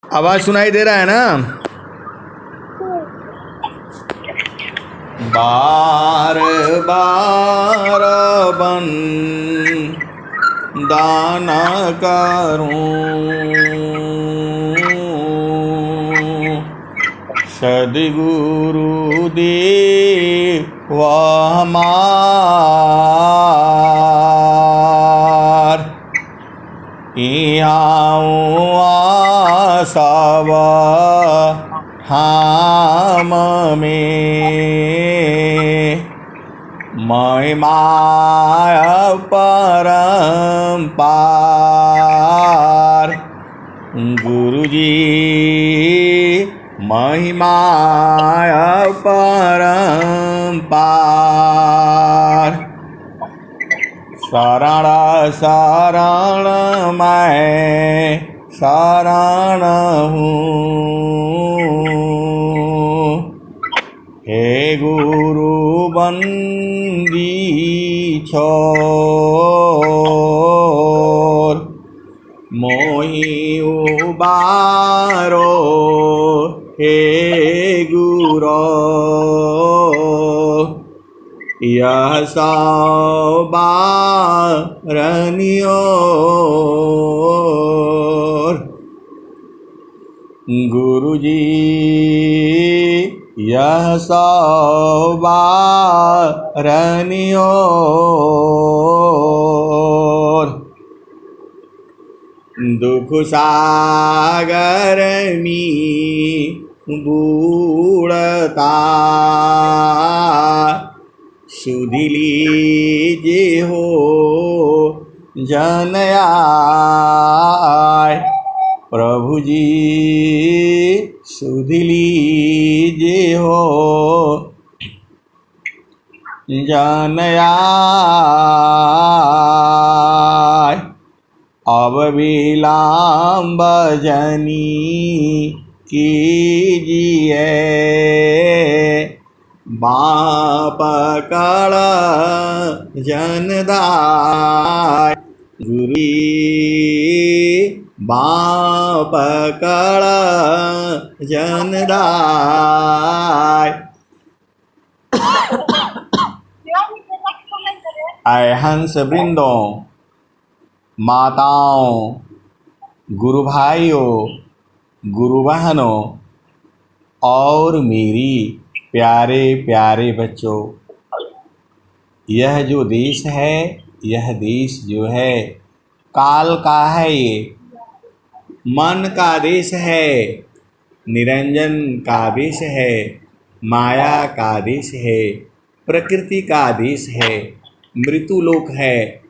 आवाज सुनाई दे रहा है ना? बार बार बन दाना करूं, सद्गुरु देव हमार, इहाऊं आसव हम में, महिमा परम्पार। गुरुजी महिमा परम्पार, शरण शरण मैं शरण हूँ, हे गुरु बंदी छोर, मोहि उबारो हे गुरो, यह सौबारनियोर। गुरुजी यह सौबारनियोर, दुख सागर में बूढ़ता, सुधि लीजे हो जन आय। प्रभु जी सुधि लीजे हो जन आय। अब विलम्ब जनी कीजिए, बाप कड़ जनदाय। गुरु बाप कड़ जनदाय। आय हंस वृंदों, माताओं, गुरु भाइयों, गुरु बहनों और मेरी प्यारे प्यारे बच्चों, यह जो देश है, यह देश जो है काल का है, ये मन का देश है, निरंजन का देश है, माया का देश है, प्रकृति का देश है, मृत्युलोक है,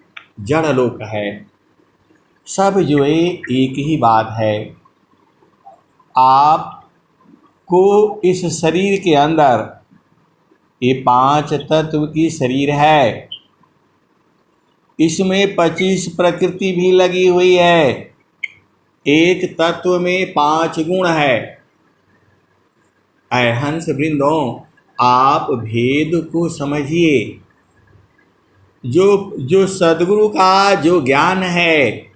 जड़ लोक है। सब जो है एक ही बात है। आपको इस शरीर के अंदर ये 5 तत्व की शरीर है, इसमें 25 प्रकृति भी लगी हुई है। एक तत्व में 5 गुण है। ऐ हंस वृंदों, आप भेद को समझिए। जो सद्गुरु का जो ज्ञान है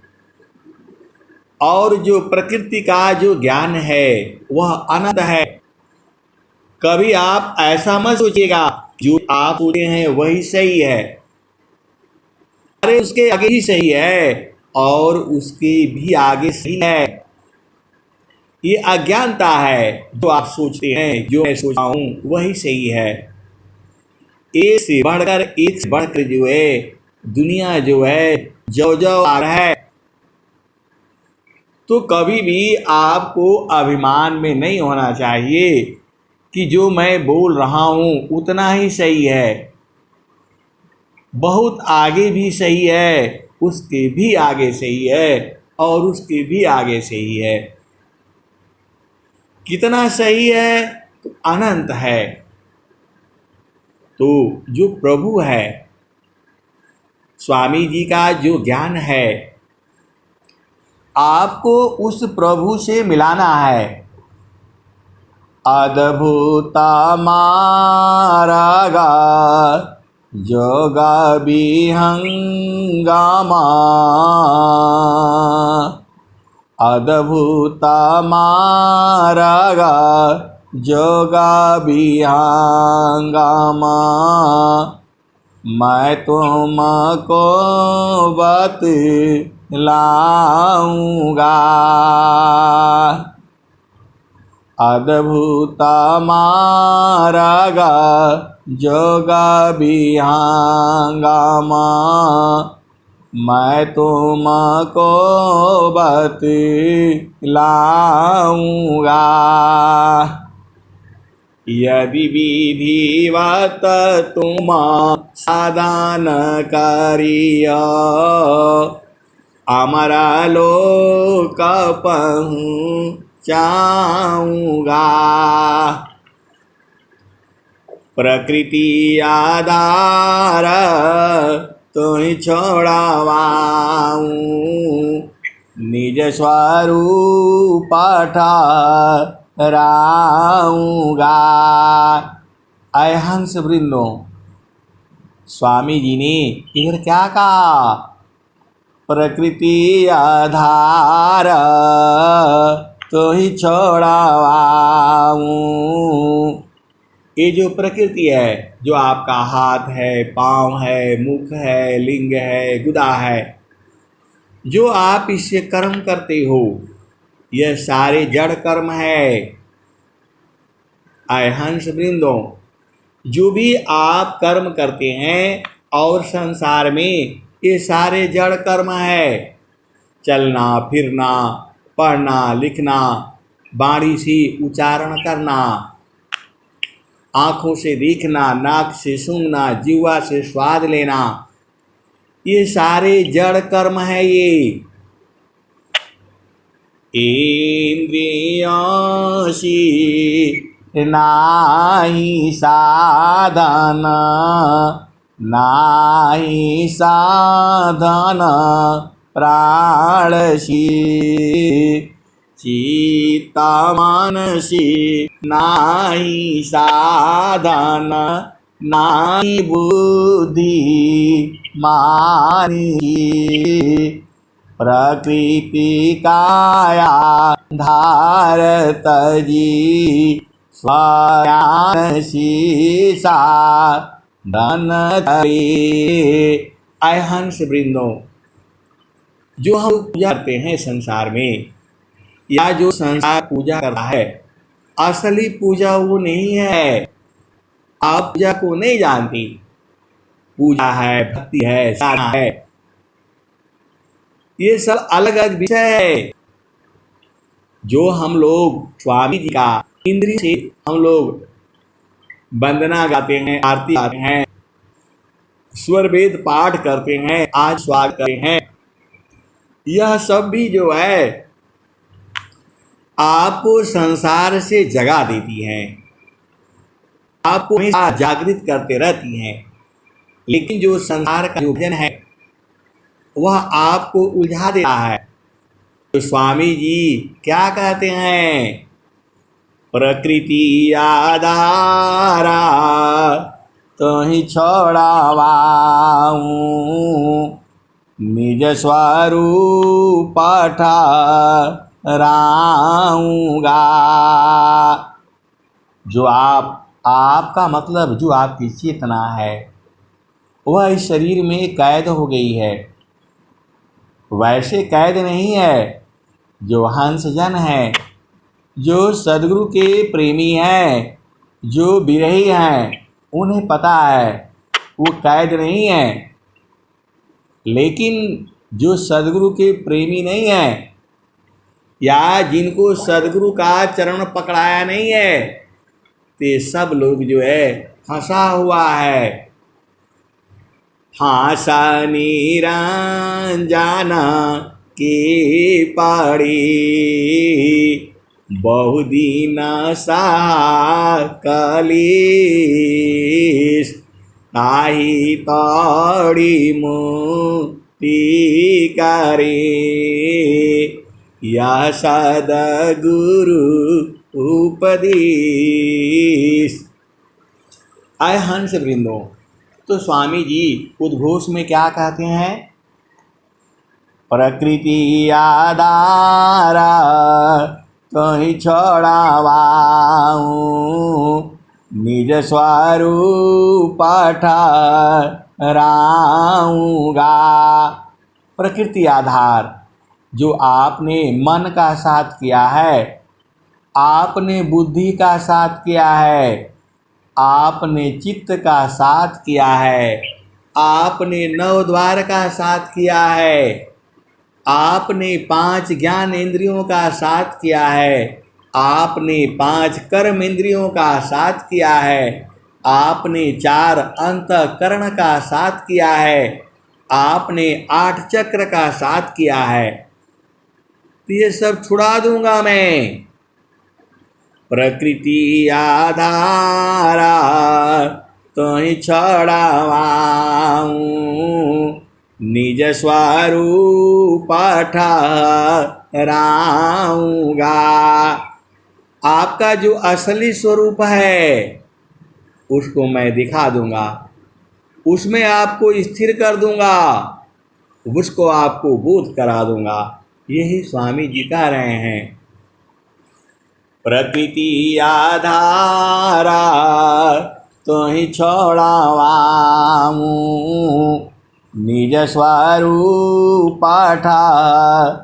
और जो प्रकृति का जो ज्ञान है वह अनंत है। कभी आप ऐसा मत सोचिएगा जो आप सोचते हैं वही सही है। अरे उसके आगे ही सही है और उसके भी आगे सही है। ये अज्ञानता है। जो आप सोचते हैं, जो मैं सोचता हूँ वही सही है। एक से बढ़कर जो है दुनिया जो है जो आ रहा है। तो कभी भी आपको अभिमान में नहीं होना चाहिए कि जो मैं बोल रहा हूँ उतना ही सही है। बहुत आगे भी सही है, उसके भी आगे सही है और उसके भी आगे सही है। कितना सही है? तो अनंत है। तो जो प्रभु है, स्वामी जी का जो ज्ञान है, आपको उस प्रभु से मिलाना है। अद्भुत मार्गा जोगा विहंगमा, अद्भुत मार्ग जोग विहंगम मैं तुमको बतलाऊंगा। अद्भुत मार्ग जोग विहंगम मैं तुमको बतलाऊंगा। यदि विधिवत तुम साधन करियो अमरा लोक पहुँचाऊंगा। प्रकृति आधार तुहि छोड़वाऊं निज स्वरूप ठहराऊंगा। आए हंस वृंदो, स्वामी जी ने इधर क्या कहा? प्रकृति आधार तो ही छोड़वाऊं। ये जो प्रकृति है, जो आपका हाथ है, पाँव है, मुख है, लिंग है, गुदा है, जो आप इससे कर्म करते हो, यह सारे जड़ कर्म है। आए हंस वृंदो, जो भी आप कर्म करते हैं और संसार में ये सारे जड़ कर्म है। चलना फिरना, पढ़ना लिखना, वाणी से उच्चारण करना, आँखों से देखना, नाक से सूंघना, जीवा से स्वाद लेना, ये सारे जड़ कर्म है। ये इंद्रियों से नाही साधन, नाही साधन प्राणसी, चित्त मनसी नाही साधन, नाही बुद्धि मानी। प्रकृति काया धारत जी स्वयान शीसा धन धरे। आए हंस वृंदो, जो हम पूजा करते हैं संसार में, या जो संसार पूजा करता है, असली पूजा वो नहीं है। आप पूजा को नहीं जानती। पूजा है, भक्ति है, साधना है, ये सब अलग अलग विषय है। जो हम लोग स्वामी जी का इंद्रिय से हम लोग वंदना गाते हैं, आरती गाते हैं, स्वर वेद पाठ करते हैं, आज स्वागत करते हैं, यह सब भी जो है आपको संसार से जगा देती हैं, आपको हमेशा जागृत करते रहती हैं। लेकिन जो संसार का जो भजन है वह आपको उलझा देता है। तो स्वामी जी क्या कहते हैं? प्रकृति आधारा तो ही छोड़वाऊं निज स्वरूप ठहराऊंगा। जो आपका मतलब जो आपकी चेतना है वह इस शरीर में कैद हो गई है। वैसे कैद नहीं है। जो हंसजन है, जो सद्गुरु के प्रेमी हैं, जो विरही हैं, उन्हें पता है वो कैद नहीं है। लेकिन जो सद्गुरु के प्रेमी नहीं है, या जिनको सद्गुरु का चरण पकड़ाया नहीं है, ते सब लोग जो है फंसा हुआ है। हाँसा निरंजना की पड़ी बहुदीन सहा कलीस ताही तोड़ी मुक्ति करे या सद्गुरु उपदेश। आए हंस वृंदो, तो स्वामी जी उद्घोष में क्या कहते हैं? प्रकृति आधारा कहीं छोड़ावाऊं निज स्वरूप ठहराऊंगा। प्रकृति आधार जो आपने मन का साथ किया है, आपने बुद्धि का साथ किया है, आपने चित्त का साथ किया है, आपने नव द्वार का साथ किया है, आपने 5 ज्ञान इंद्रियों का साथ किया है, आपने 5 कर्म इंद्रियों का साथ किया है, आपने 4 अंतःकरण का साथ किया है, आपने 8 चक्र का साथ किया है, तो ये सब छुड़ा दूंगा मैं। प्रकृति आधारा तोहि छड़ावाऊं निज स्वरूप ठहराऊंगा। आपका जो असली स्वरूप है उसको मैं दिखा दूंगा, उसमें आपको स्थिर कर दूंगा, उसको आपको बोध करा दूंगा। यही स्वामी जी कह रहे हैं। प्रकृति आधारा तोहि छोड़ावाऊं निज स्वरूप ठहराऊंगा।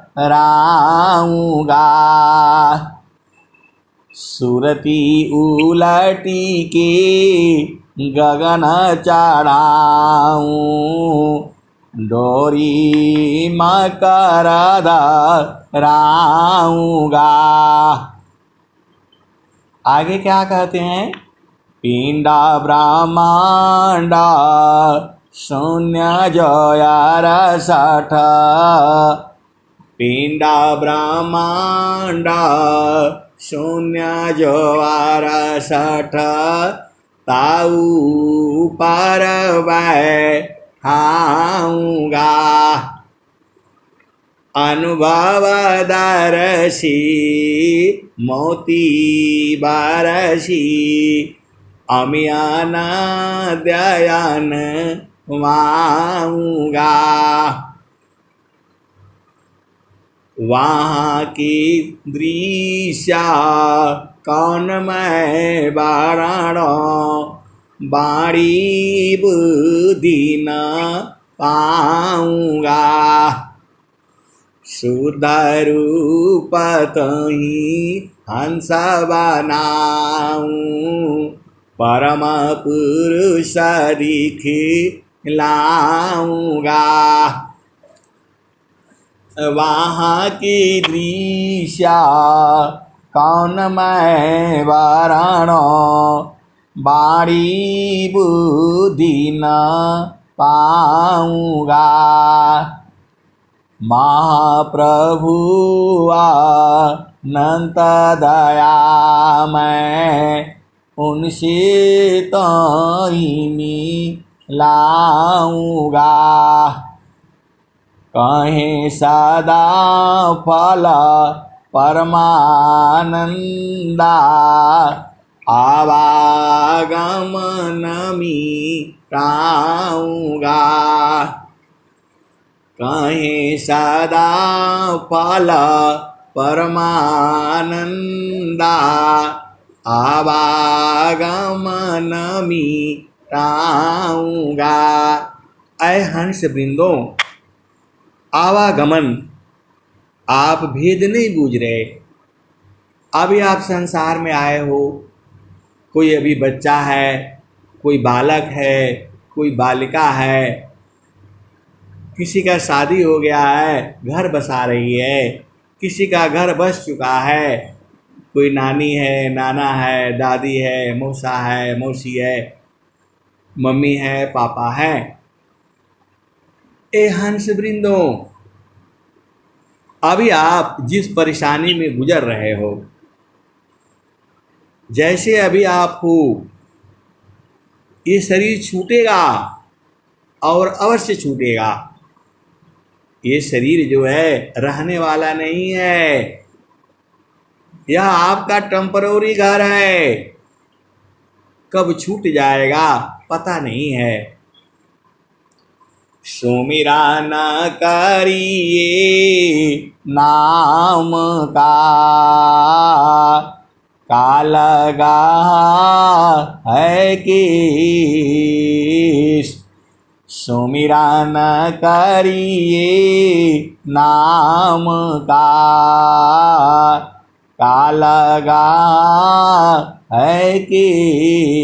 सुरती उलटी के गगन चढ़ाऊं डोरी मकर धराऊंगा। आगे क्या कहते हैं? पिंडा ब्रह्मांडा शून्य जयार सठ पिंडा ब्रह्मांडा शून्य जवार सठ ताऊ पर बैठाऊंगा। अनुभव दर्शी मोती बारसी अमियान दयान वाऊंगा। वहाँ की दृश्य कौन मैं बाराणो बाड़ी बुद्धि न पाऊंगा। शुद्ध रूप तही हंस बनाऊं परम पुरुष दिखलाऊंगा। वहाँ की दृश्य कौन मैं वारणो बाड़ी बुद्धि न पाऊंगा। महाप्रभु अनंत दया मैं उनसे तही मिलाऊंगा। कहें सदा फल परमानंदा आवागमन मिटाऊंगा। कहें सदा फल परमानंदा आवागमन मिटाऊंगा। ऐ हंस वृंदों, आवागमन आप भेद नहीं बूझ रहे। अभी आप संसार में आए हो, कोई अभी बच्चा है, कोई बालक है, कोई बालिका है, किसी का शादी हो गया है, घर बसा रही है, किसी का घर बस चुका है, कोई नानी है, नाना है, दादी है, मौसा है, मौसी है, मम्मी है, पापा है। ए हंस वृंदों, अभी आप जिस परेशानी में गुजर रहे हो, जैसे अभी आप हो, ये शरीर छूटेगा और अवश्य छूटेगा। ये शरीर जो है रहने वाला नहीं है, यह आपका टेम्पररी घर है, कब छूट जाएगा पता नहीं है। सुमिरा न करिए नाम का, लगा है किस। सुमिरा न करिए नाम का, लगा है किस।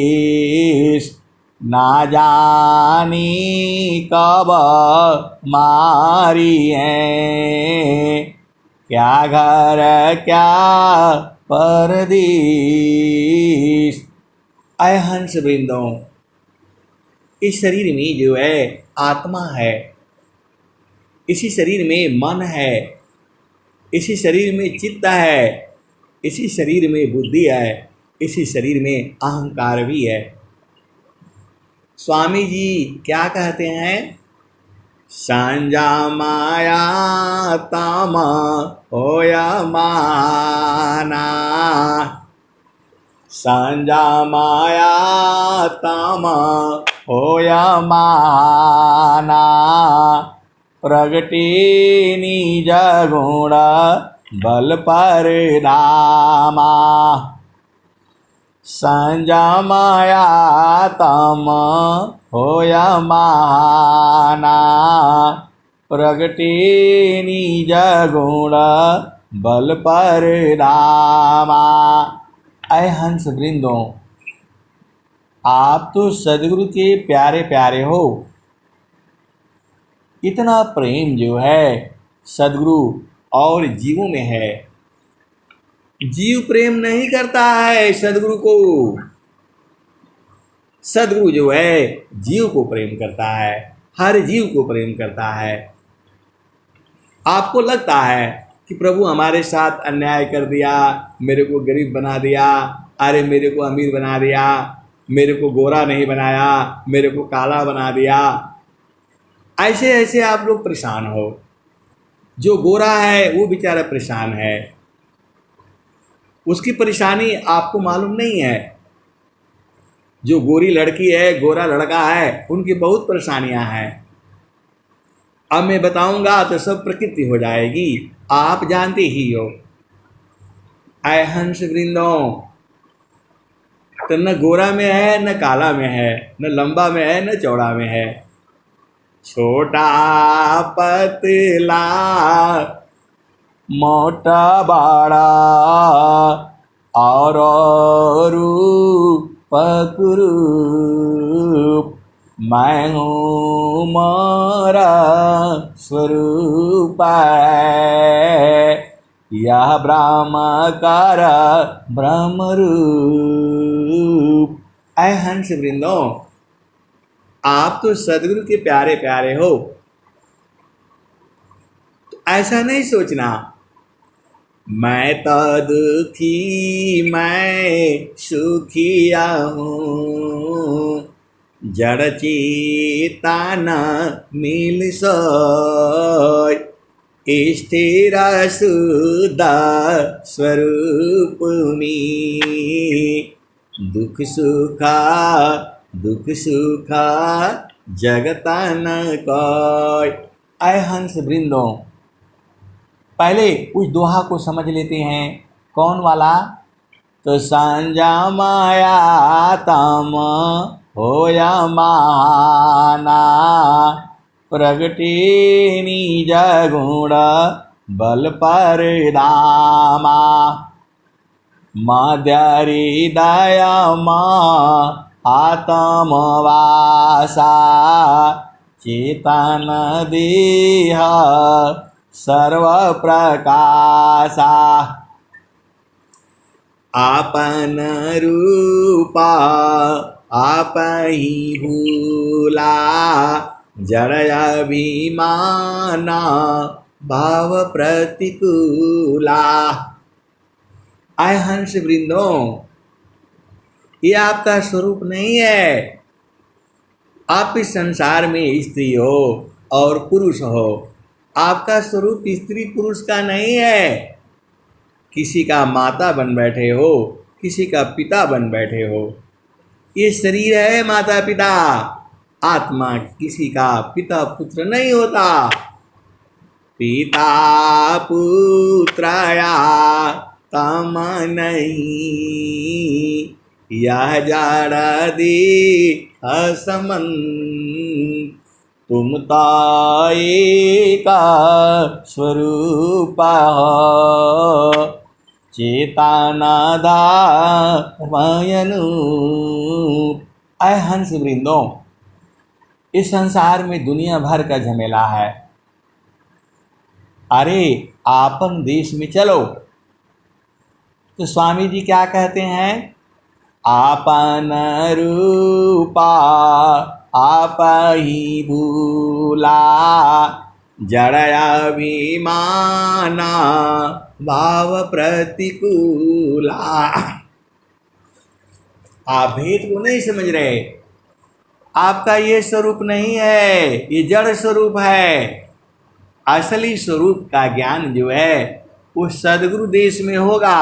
ना जानी कब मारी है, क्या घर क्या परदेश। आय हंस वृंदों, इस शरीर में जो है आत्मा है, इसी शरीर में मन है, इसी शरीर में चित्त है, इसी शरीर में बुद्धि है, इसी शरीर में अहंकार भी है। स्वामी जी क्या कहते हैं? संजा माया तम होया माना, संजा माया तम होया माना। प्रगटे निज गुण बल पर दामा, संजा माया तम होया माना। प्रगटे निज गुण बल पर दामा। ऐ हंस वृंदों, आप तो सदगुरु के प्यारे प्यारे हो। इतना प्रेम जो है सदगुरु और जीवों में है। जीव प्रेम नहीं करता है सदगुरु को, सदगुरु जो है जीव को प्रेम करता है, हर जीव को प्रेम करता है। आपको लगता है कि प्रभु हमारे साथ अन्याय कर दिया, मेरे को गरीब बना दिया, अरे मेरे को अमीर बना दिया, मेरे को गोरा नहीं बनाया, मेरे को काला बना दिया। ऐसे ऐसे आप लोग परेशान हो। जो गोरा है वो बेचारा परेशान है, उसकी परेशानी आपको मालूम नहीं है। जो गोरी लड़की है, गोरा लड़का है, उनकी बहुत परेशानियां हैं। अब मैं बताऊंगा तो सब प्रकृति हो जाएगी, आप जानते ही हो। ऐ हंस वृंदों, तो न गोरा में है, न काला में है, न लंबा में है, न चौड़ा में है। छोटा पतला मोटा बड़ा और रूप कुरूप, मैं हूँ मोरा स्वरूप है। यह ब्रह्म कर ब्रह्म रूप। ऐ हंस वृंदों, आप तो सदगुरु के प्यारे प्यारे हो। तो ऐसा नहीं सोचना मैं तो दुखी मैं सुखिया हूँ, जड़ चेतन मिल सोय, स्थिर शुद्ध स्वरूप में। दुख सुखा जगतन कोय। ऐ हंस वृंदों, पहले उस दोहा को समझ लेते हैं। कौन वाला? तो संजा माया तम होया माना, प्रगटे निज गुण बल पर दामा। मध्य हृदय आत्म वासा, चेतन देह सर्व प्रकाशा। आपन रूपा आप ही भूला, जड़ अभिमाना भाव प्रतिकूला। आय हंस वृंदों, ये आपका स्वरूप नहीं है। आप इस संसार में स्त्री हो और पुरुष हो, आपका स्वरूप स्त्री पुरुष का नहीं है। किसी का माता बन बैठे हो, किसी का पिता बन बैठे हो। ये शरीर है माता पिता, आत्मा किसी का पिता पुत्र नहीं होता। पिता पुत्रया तम नहीं, यह जड़ असमन, तुम तो एक स्वरूप हो, चेतनाधामयनु। अय हंस वृंदों, इस संसार में दुनिया भर का झमेला है। अरे आपन देश में चलो। तो स्वामी जी क्या कहते हैं? आपन रूपा आप ही भूला, जड़या विमाना भाव प्रतिकूला। आप भेद को नहीं समझ रहे। आपका ये स्वरूप नहीं है, ये जड़ स्वरूप है। असली स्वरूप का ज्ञान जो है वो सदगुरु देश में होगा।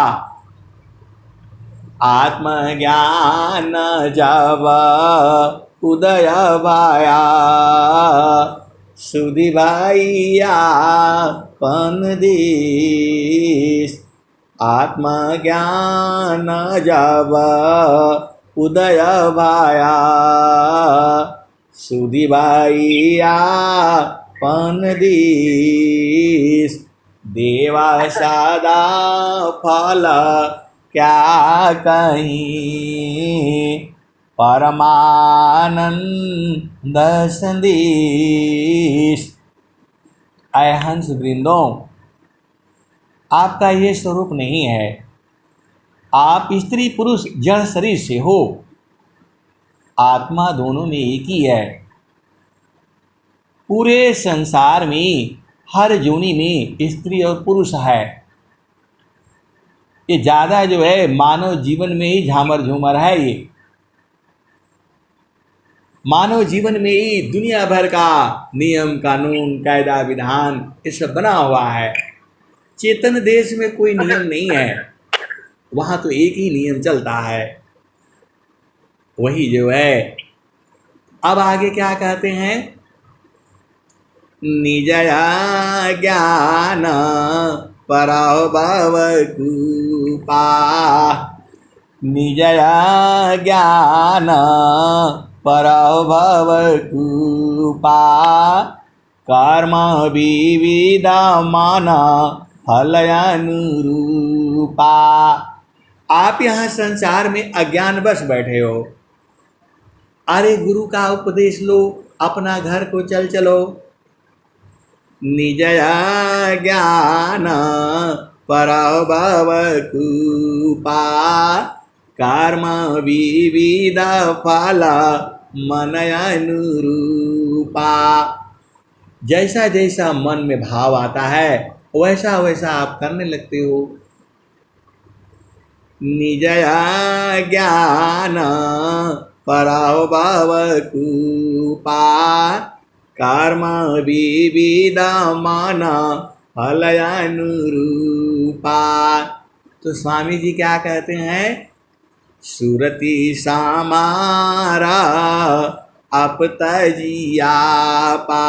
आत्मज्ञान जब उदय भाया, सुधि भाइया पन देश। आत्मज्ञान जब उदय भाया, सुधि भाइया पन देश। देवा सदा फल क्या कहीं, परमानंद संदेश। अय हंस वृंदों, आपका ये स्वरूप नहीं है। आप स्त्री पुरुष जड़ शरीर से हो, आत्मा दोनों में एक ही है। पूरे संसार में हर योनि में स्त्री और पुरुष है। ये ज़्यादा जो है मानव जीवन में ही झामर झूमर है। ये मानव जीवन में ही दुनिया भर का नियम कानून कायदा विधान ये सब बना हुआ है। चेतन देश में कोई नियम नहीं है, वहाँ तो एक ही नियम चलता है, वही जो है। अब आगे क्या कहते हैं? निजया ज्ञान पराभव कृपा, निजया ज्ञान पराभव कृपा। कर्म विविध मन फलयानुरूपा। आप यहाँ संसार में अज्ञान बस बैठे हो। अरे गुरु का उपदेश लो, अपना घर को चलो। निजया ज्ञान पराभव कृपा, कर्म विविध फल मनयानुरूपा। जैसा जैसा मन में भाव आता है वैसा वैसा आप करने लगते हो। निजया ज्ञान पराभव कृपा, कर्म विविध मन फलयानुरूपा। तो स्वामी जी क्या कहते हैं? सुरति समारा अपतजिया पा,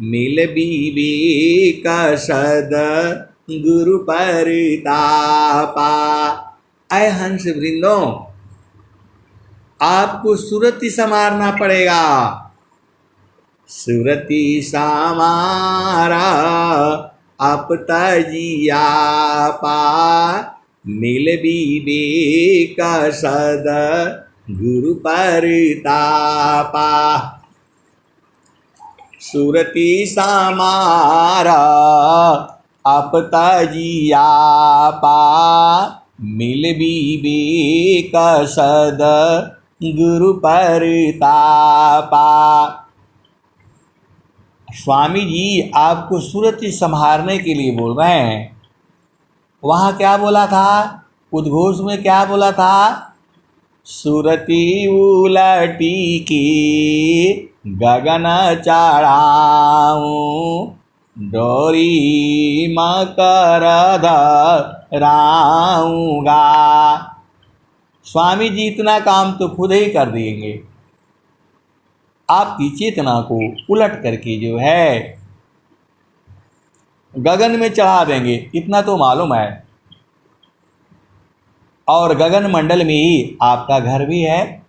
मिल विवेक सद गुरु परितापा। अय हंस वृंदों, आपको सुरति संवारना पड़ेगा। सुरति समारा अपतजिया पा, मिल विवेक सद गुरु परितापा। सुरति समारा अपतजिया पा, मिल विवेक सद गुरु परितापा। स्वामी जी आपको सुरति संभालने के लिए बोल रहे हैं। वहाँ क्या बोला था? उद्घोष में क्या बोला था? सुरति उलटी की गगन चढ़ाऊं, डोरी मकर धराऊंगा। स्वामी जी इतना काम तो खुद ही कर देंगे। आपकी चेतना को उलट करके जो है गगन में चढ़ा देंगे, इतना तो मालूम है। और गगन मंडल में ही आपका घर भी है।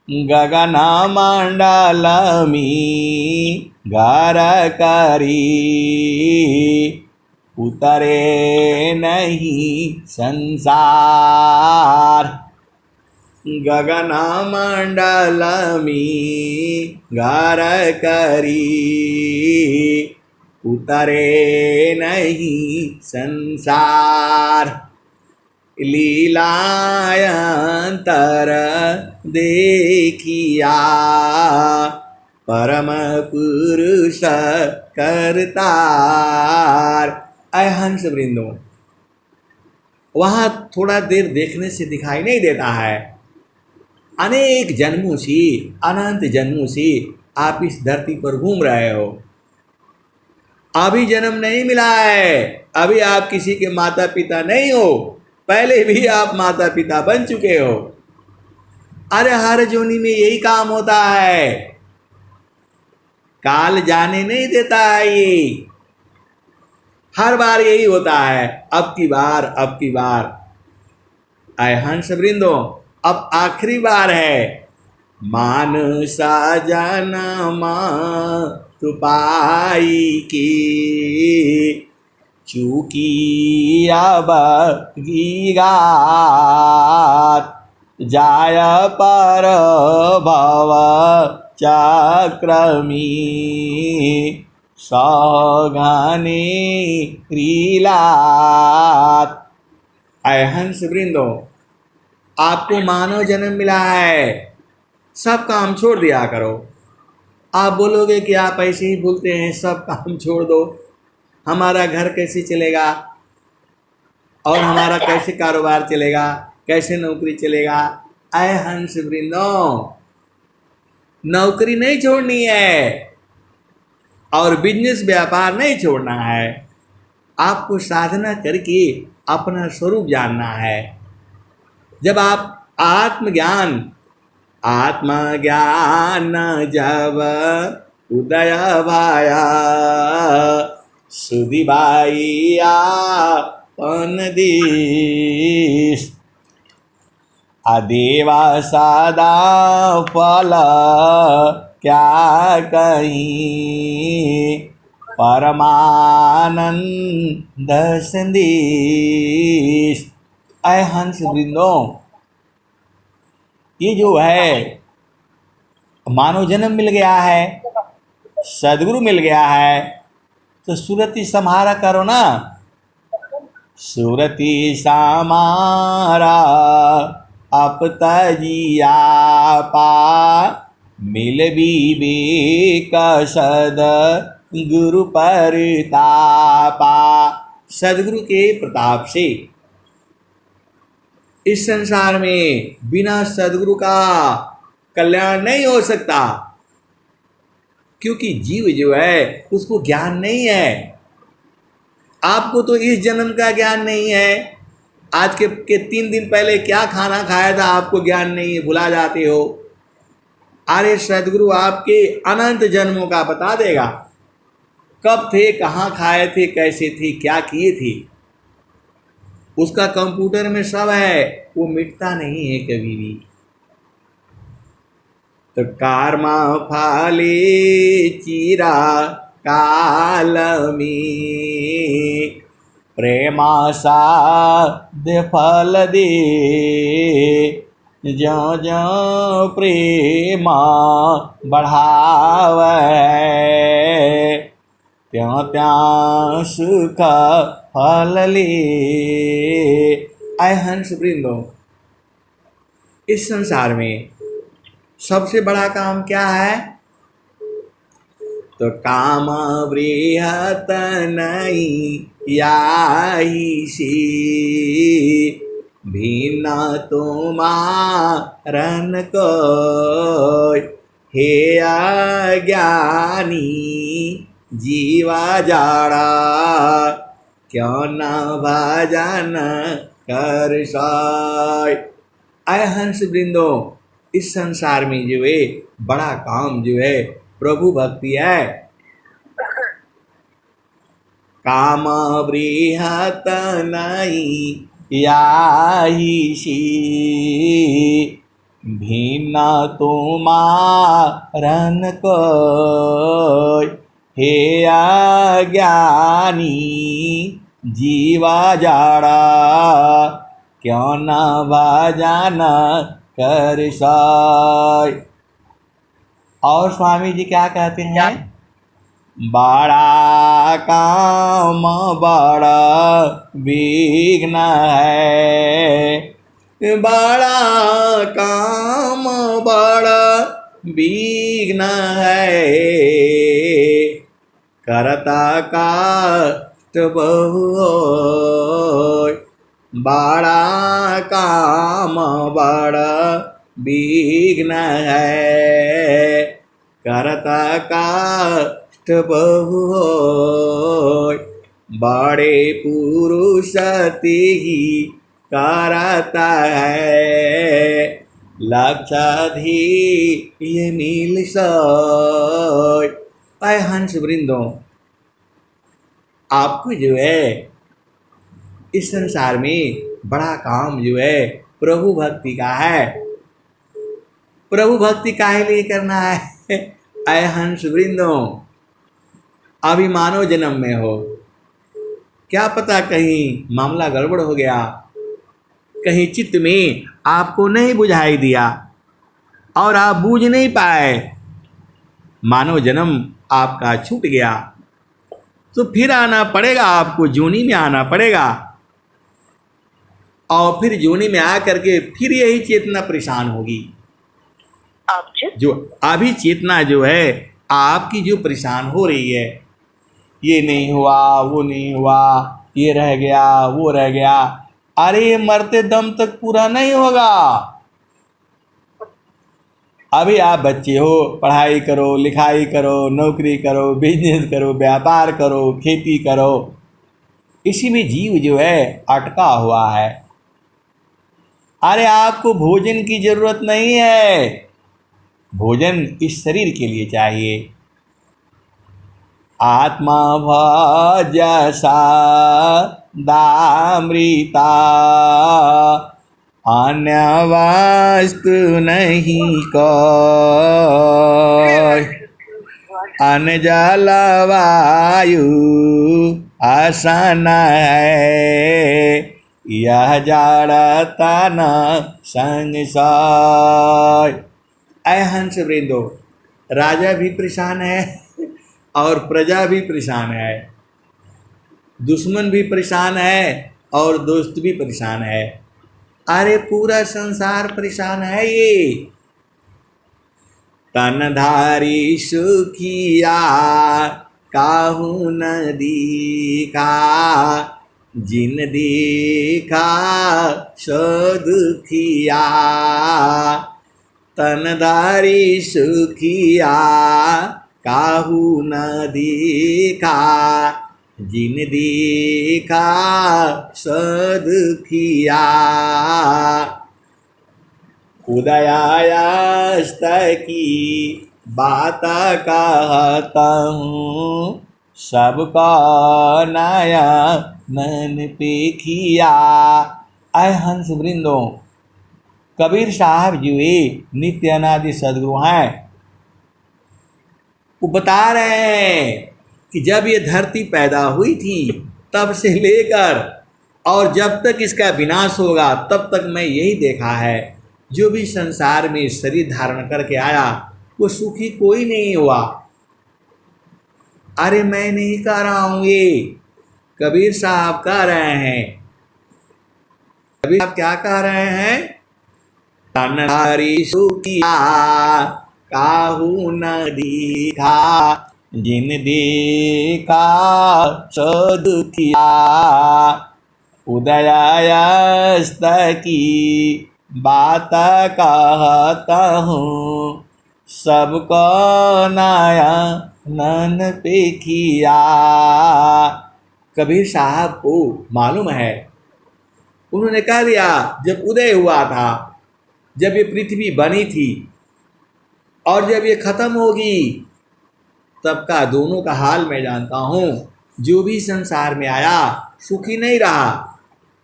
गगन मंडलमी घर करी उतरे नहीं संसार। गगन मंडलमी घर करी उतरे नहीं संसार। लीलायंतर देखिया परम पुरुष करतार। ऐ हंस वृंदो, वहाँ थोड़ा देर देखने से दिखाई नहीं देता है। अनेक जन्मों से, अनंत जन्मों से आप इस धरती पर घूम रहे हो। अभी जन्म नहीं मिला है, अभी आप किसी के माता पिता नहीं हो, पहले भी आप माता पिता बन चुके हो। अरे हर जोनी में यही काम होता है, काल जाने नहीं देता है। ये हर बार यही होता है, अब की बार, अब की बार। आए हंस वृंदो, अब आखिरी बार है। मानुषा जन्म तु पाई की चूकी अब गीगात जाय पर भव चक्रमी सौगाने क्रीलात। आए हंस वृंदो, आपको मानव जन्म मिला है, सब काम छोड़ दिया करो। आप बोलोगे कि आप ऐसे ही बोलते हैं, सब काम छोड़ दो, हमारा घर कैसे चलेगा और हमारा कैसे कारोबार चलेगा, कैसे नौकरी चलेगा। आए हंस वृंदो, नौकरी नहीं छोड़नी है और बिजनेस व्यापार नहीं छोड़ना है। आपको साधना करके अपना स्वरूप जानना है। जब आप आत्मज्ञान जब उदय भाया सुधिबाइया पनदीश अदेवा सदा फल क्या कहीं परमानंद संदेश। ऐ हंस वृंदो, ये जो है मानव जन्म मिल गया है, सदगुरु मिल गया है, तो सुरति समारा करो ना। सुरति समारा अपतजिया पा मिल विवेक सद गुरु परतापा। सदगुरु के प्रताप से इस संसार में बिना सदगुरु का कल्याण नहीं हो सकता, क्योंकि जीव जो है उसको ज्ञान नहीं है। आपको तो इस जन्म का ज्ञान नहीं है, आज के 3 दिन पहले क्या खाना खाया था आपको ज्ञान नहीं है, भुला जाते हो। अरे सदगुरु आपके अनंत जन्मों का बता देगा, कब थे, कहाँ खाए थे, कैसे थे, क्या किए थे। उसका कंप्यूटर में सब है, वो मिटता नहीं है कभी भी। तो कर्मा फाले चीरा काल में प्रेमा साध्य फल दे। ज्यों ज्यों प्रेमा बढ़ावे त्यों त्यों सुख फल ले। आए हंस वृंदो, इस संसार में सबसे बड़ा काम क्या है? तो काम बृहत नहीं याही सी भिन्न तुमारन को हे अज्ञानी जीवा जाड़ा क्यों न भजन कर साय। आय हंस वृंदो, इस संसार में जो है बड़ा काम जो है प्रभु भक्ति है। काम बृहत नहीं याहिषी भिन्न तुमारन कोय हे अज्ञानी जीवा जाड़ा क्यों न भजन कर सोय। और स्वामी जी क्या कहते हैं? बड़ा काम बड़ा विघ्न है, बड़ा काम बड़ा विघ्न है, करता कष्ट बहु होय। बड़ा काम बड़ा विघ्न है, करता कष्ट बहु होय। बड़े पुरुष तिहि करता है, लक्षाधि ये मिल सोय। ऐ हंस वृंदों, आपको जो है इस संसार में बड़ा काम जो है प्रभु भक्ति का है। प्रभु भक्ति काहे लिए करना है? ऐ हंस वृंदों, अभी मानव जन्म में हो, क्या पता कहीं मामला गड़बड़ हो गया, कहीं चित्त में आपको नहीं बुझाई दिया और आप बूझ नहीं पाए, मानव जन्म आपका छूट गया, तो फिर आना पड़ेगा, आपको जोनी में आना पड़ेगा। और फिर जोनी में आ करके फिर यही चेतना परेशान होगी। जो अभी चेतना जो है आपकी जो परेशान हो रही है, ये नहीं हुआ, वो नहीं हुआ, ये रह गया, वो रह गया, अरे मरते दम तक पूरा नहीं होगा। अभी आप बच्चे हो, पढ़ाई करो, लिखाई करो, नौकरी करो, बिजनेस करो, व्यापार करो, खेती करो, इसी में जीव जो है अटका हुआ है। अरे आपको भोजन की जरूरत नहीं है, भोजन इस शरीर के लिए चाहिए। आत्मा भजसा दामृता अन्य वस्तु नहीं कोय। अन्न जल वायु आसन है, यह जड़ता न संशय। ऐ हंस वृंदो, राजा भी परेशान है और प्रजा भी परेशान है, दुश्मन भी परेशान है और दोस्त भी परेशान है। अरे पूरा संसार परेशान है। ये तनधारी सुखिया काहू न दीखा, जिन देखा सो दुखिया। तनधारी सुखिया काहू न देखा, जिन देखा सो दुखिया। उदयास्त की बात कहता हूँ, सबका नया मन पेखिया। ऐ हंस वृंदों, कबीर साहब जी वे नित्य अनादि सदगुरु हैं। वो बता रहे हैं कि जब ये धरती पैदा हुई थी तब से लेकर और जब तक इसका विनाश होगा तब तक मैं यही देखा है, जो भी संसार में शरीर धारण करके आया वो सुखी कोई नहीं हुआ। अरे मैं नहीं कह रहा हूँ, ये कबीर साहब कह रहे हैं। कबीर साहब क्या कह रहे हैं? तनधारी सुखिया काहू न दीखा, जिन देखा सो दुखिया। उदयास्त की बात कहता हूँ, सबको नया नन पेखिया। कबीर साहब को मालूम है, उन्होंने कह दिया जब उदय हुआ था जब ये पृथ्वी बनी थी और जब ये खत्म होगी तब का दोनों का हाल मैं जानता हूँ। जो भी संसार में आया सुखी नहीं रहा।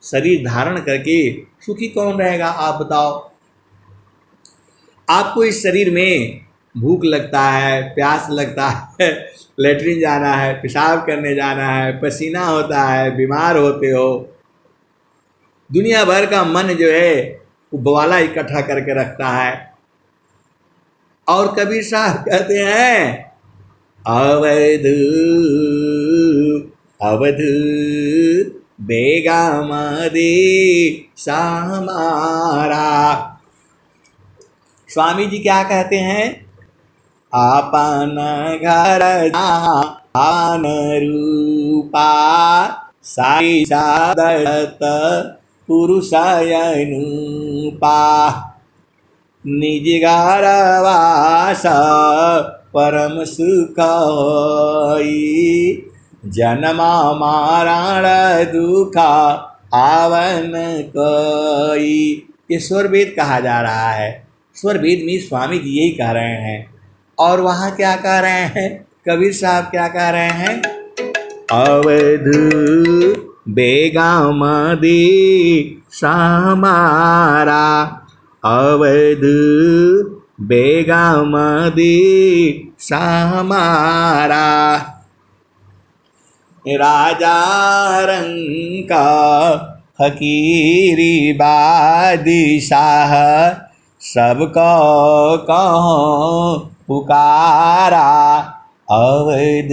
शरीर धारण करके सुखी कौन रहेगा आप बताओ। आपको इस शरीर में भूख लगता है, प्यास लगता है, लेटरिन जाना है, पेशाब करने जाना है, पसीना होता है, बीमार होते हो। दुनिया भर का मन जो है वो बवाला इकट्ठा करके रखता है। और कबीर साहब कहते हैं अवध अवध बेगम दे समारा। स्वामी जी क्या कहते हैं? आपन घर आन रूपा साई सादत पुरुषयनुपा निज गारवास परम सुख जन्मा मारण दुख आवन कई। ये स्वर वेद कहा जा रहा है। स्वर वेद में स्वामी जी यही कह रहे हैं। और वहाँ क्या कह रहे हैं? कबीर साहब क्या कह रहे हैं? अवध बेगम दे समारा अवध बेगम दे समारा। राजा रंग फकीरी बादशाह सबको कहो पुकारा अवध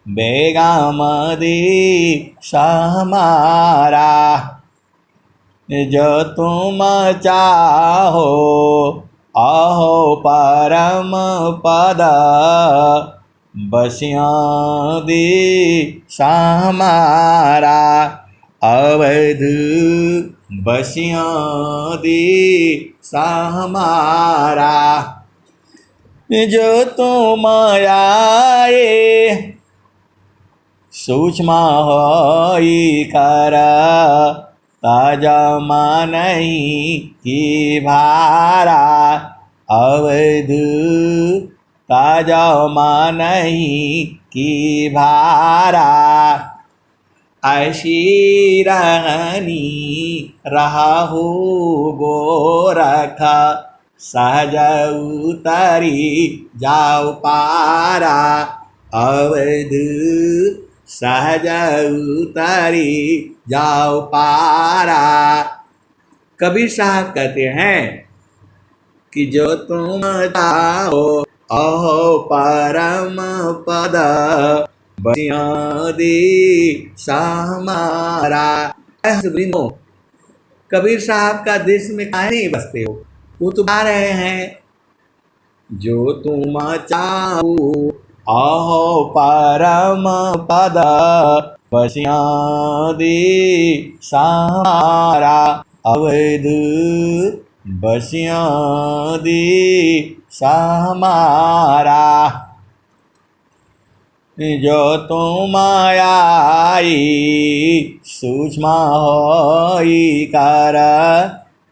बेगम दे समारा। जो तुम चाहो आहो परम पद बसियां दे समारा अवध बसियां दे समारा। जो तुम आए सूक्ष्म होई कर ताजा नहीं की भारा अवध ताजा नहीं की भारा। ऐसी रहनी रहा हो गोरख सहज उतरी जाओ पारा अवध सहज उतरी जाओ पारा। कबीर साहब कहते हैं कि जो तुम चाहो अहो परम पद बसियां दे समारा। कबीर साहब का देश में काहे नहीं बसते हो? वो तो आ रहे हैं जो तुम चाहो अहो परम पद बसियां दे समारा अवध बसियां दे समारा। जो तुम आई सूक्ष्म होई कर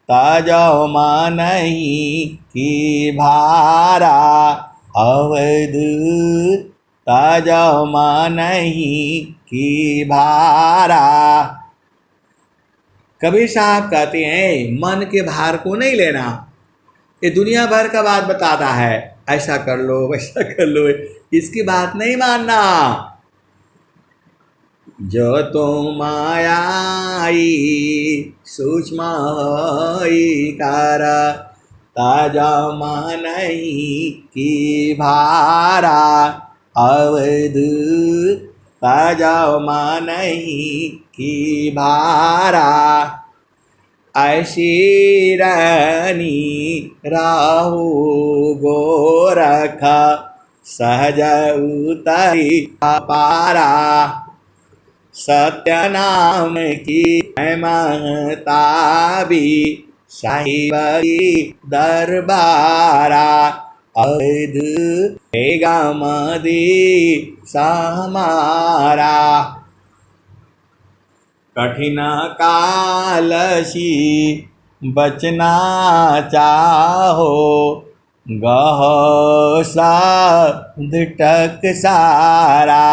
ताजो नहीं की भारा अवध ताजो नहीं की भारा। कबीर साहब कहते हैं मन के भार को नहीं लेना। ये दुनिया भर का बात बताता है, ऐसा कर लो वैसा कर लो, इसकी बात नहीं मानना। जो तुम आई सूक्ष्म कर ताजा नहीं की भारा अवध ताजा नहीं की भारा। ऐसी रानी राहु गोरख सहज उतरी पारा। सत्य नाम की महता भी साहिब दरबारा अवध बेगम दे समारा। कठिन कालसी बचना चाहो, गहो साध टकसारा।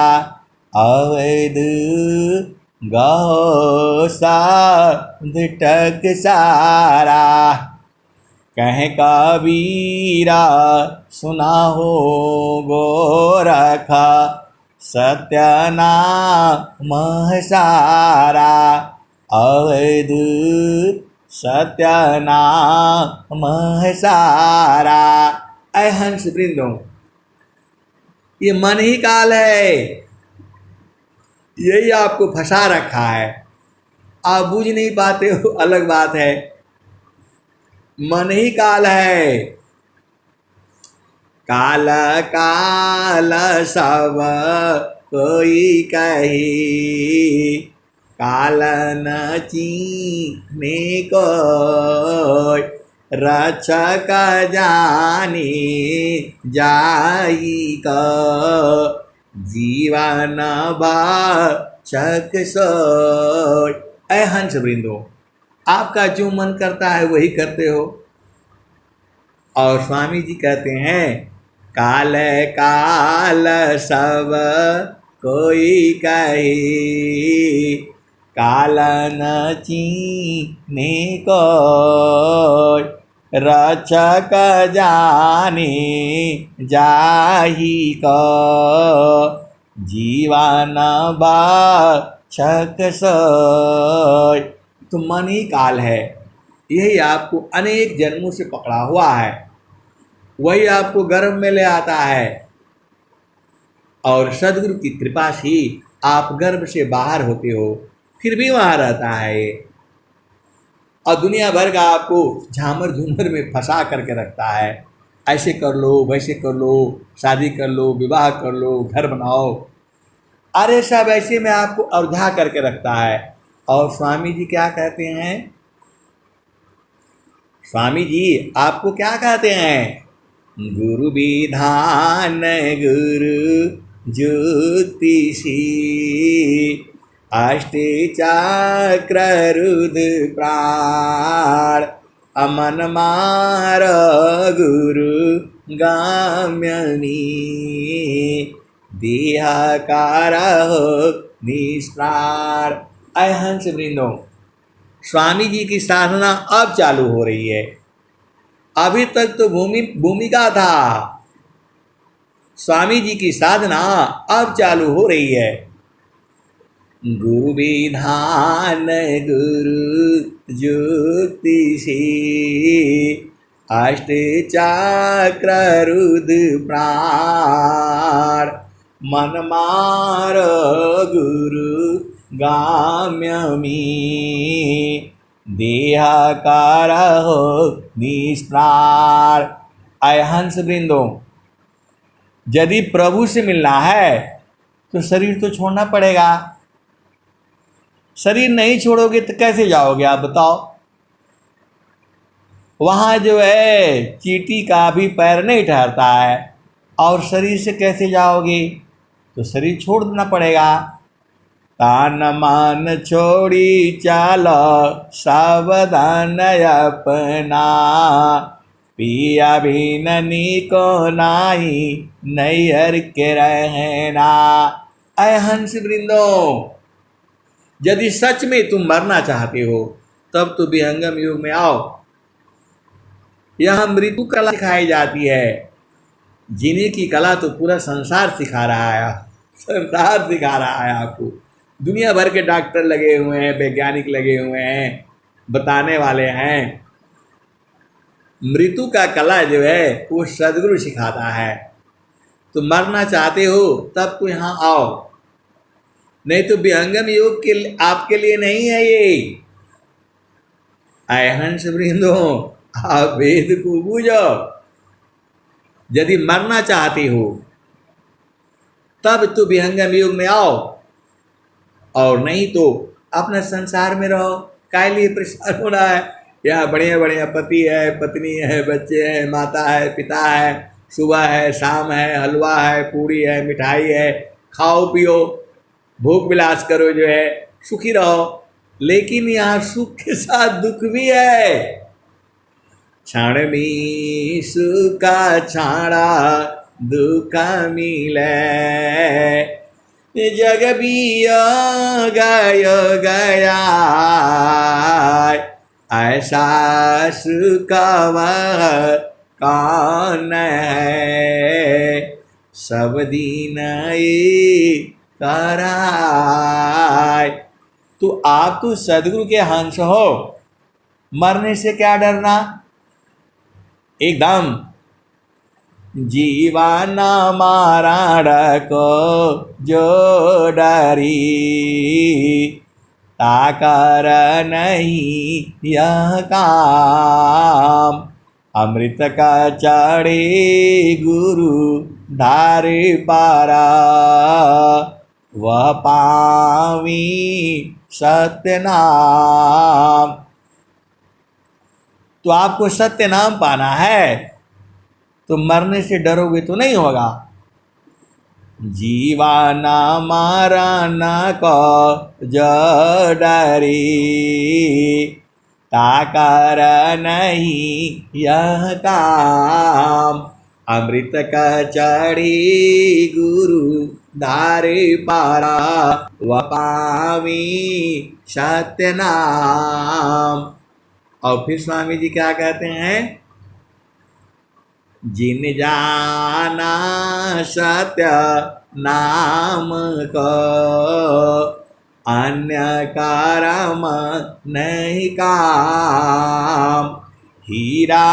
अवैध गहो साध टकसारा। कह कबीरा सुना हो गोरखा, सत्यनाम सारा। अवैध सत्यनाम सारा। ऐ हंस वृंदों, ये मन ही काल है, यही आपको फंसा रखा है। आप बूझ नहीं पाते हो अलग बात है, मन ही काल है। काल काल सब कोई कही, काल न चीने कोई। रक्षक जानी जाई का, जीवन भक्षक सोय। ऐ हंस वृंदो, आपका जो मन करता है वही करते हो। और स्वामी जी कहते हैं, काल काल सब कोई कही, काल न चीने कोई। रक्षक जाने जाही को, जीवन भक्षक सोय। तो मन ही काल है, यही आपको अनेक जन्मों से पकड़ा हुआ है, वही आपको गर्भ में ले आता है। और सदगुरु की कृपा से आप गर्भ से बाहर होते हो, फिर भी वहाँ रहता है ये, और दुनिया भर का आपको झामर झूमर में फंसा करके रखता है। ऐसे कर लो, वैसे कर लो, शादी कर लो, विवाह कर लो, घर बनाओ, अरे सब ऐसे में आपको अवधा करके रखता है। और स्वामी जी क्या कहते हैं? स्वामी जी आपको क्या कहते हैं? गुरु विधान गुरु ज्योतिषी, अष्टे चक्र रुद्र प्राण। अमन मार गुरु गाम्यनी, देहकार हो निष्प्राण। ऐ हंस वृंदों, स्वामी जी की साधना अब चालू हो रही है, अभी तक तो भूमिका था। स्वामी जी की साधना अब चालू हो रही है। गुरु विधान गुरु ज्योतिषी, अष्ट चक्र रुद्र प्राण। मन मार गुरु गाम्यमी, देहकार हो निष्प्राण। आय हंस वृंदों, यदि प्रभु से मिलना है तो शरीर तो छोड़ना पड़ेगा। शरीर नहीं छोड़ोगे तो कैसे जाओगे आप बताओ? वहाँ जो है चींटी का भी पैर नहीं ठहरता है, और शरीर से कैसे जाओगे? तो शरीर छोड़ देना पड़ेगा। तान मान छोड़ी चालो सावधान अपना, पिया भी ननी को नाही नैहर के रहना। ऐ हंस वृंदों, यदि सच में तुम मरना चाहते हो तब तो विहंगम युग में आओ। यह मृत्यु कला सिखाई जाती है, जीने की कला तो पूरा संसार सिखा रहा है, संसार सिखा रहा है आपको। दुनिया भर के डॉक्टर लगे हुए हैं, वैज्ञानिक लगे हुए हैं, बताने वाले हैं। मृत्यु का कला जो है वो सदगुरु सिखाता है। तो मरना चाहते हो तब तो यहाँ आओ, नहीं तो विहंगम योग के आपके लिए नहीं है ये। आय हंस वृंदों, आप वेद को बूझो। यदि मरना चाहते हो तब तो विहंगम योग में आओ, और नहीं तो अपने संसार में रहो। काय लिए परेशान होना है? यहाँ बढ़िया बढ़िया पति है, पत्नी है, बच्चे हैं, माता है, पिता है, सुबह है, शाम है, हलवा है, पूरी है, मिठाई है, खाओ पियो, भोग विलास करो, जो है सुखी रहो। लेकिन यहाँ सुख के साथ दुख भी है। क्षण में सुख छाड़ा दुख मिले, जग भी गया ऐसा सुख वह कौन है, सब दिन ये कराय। तो आप तो सदगुरु के हंस हो, मरने से क्या डरना। एकदम जीवन मारण को जो डरी, ताकर नहीं यह काम, अमृत का चढ़े गुरु धारे पारा, वह पावी सत्य नाम। तो आपको सत्य नाम पाना है तो मरने से डरोगे तो नहीं होगा। जीवाना मरण को जो डरी, ताकर नहीं यह काम, अमृत का चढ़ी गुरु धारे पारा, वह पावी सत्य नाम। और फिर स्वामी जी क्या कहते हैं, जिन जाना सत्य नाम को, अन्य कर्म नहीं काम, हीरा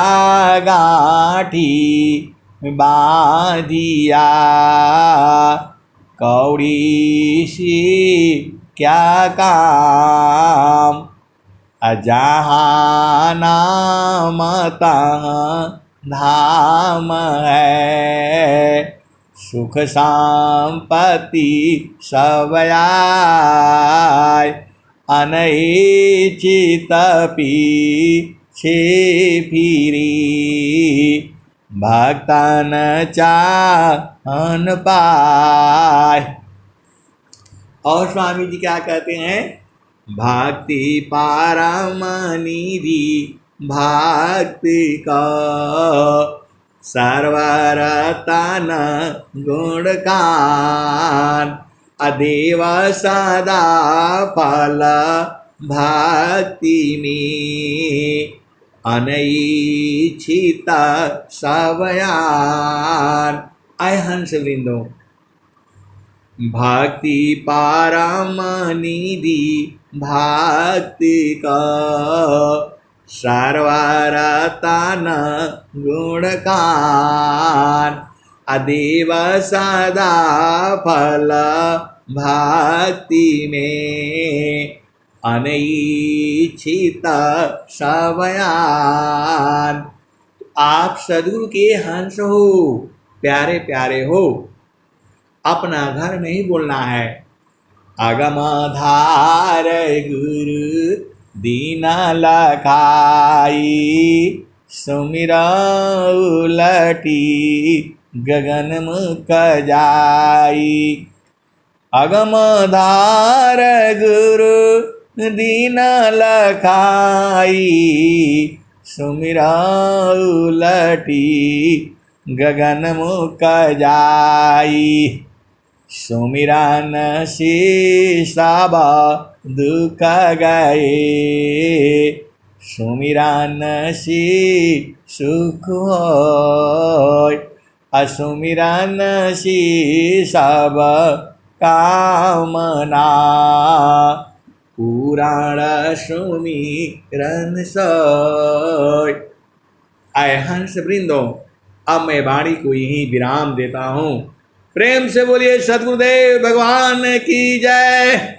गाठी बांधिया, कौड़ी सी क्या काम, जहाँ नाम तहाँ धाम है, सुख संपत्ति सब आए, अनैच्छित पीछे फिरी, भक्तन चाहन पाए। और स्वामी जी क्या कहते हैं, भक्ति परम निधि भक्ति का, सर्वरतन गुणगान, अदेव सदा फल भक्ति में, अनैच्छित सबयान। आय हंस वृंदो, भक्ति परम निधि भक्ति का, सर्वरतन गुणगान, अदेव सदा फल भक्ति में, अनैच्छित सबयान। आप सदगुरु के हंस हो, प्यारे प्यारे हो, अपना घर नहीं बोलना है। अगमधार गुरु दीन लखाई, सुमिरा उलटी गगन मुख जाई, अगमधार गुरु दीन लखाई, सुमिरा उलटी गगन मुख जाई, सुमिरन शीशाब दुख गए, सुमिरन सी सुख होय, असुमिरन सी सब कामना, पुराण सुमिरन सोय। आय हंस वृंदो, अब मैं वाणी को यहीं विराम देता हूँ। प्रेम से बोलिए सद्गुरुदेव भगवान की जय।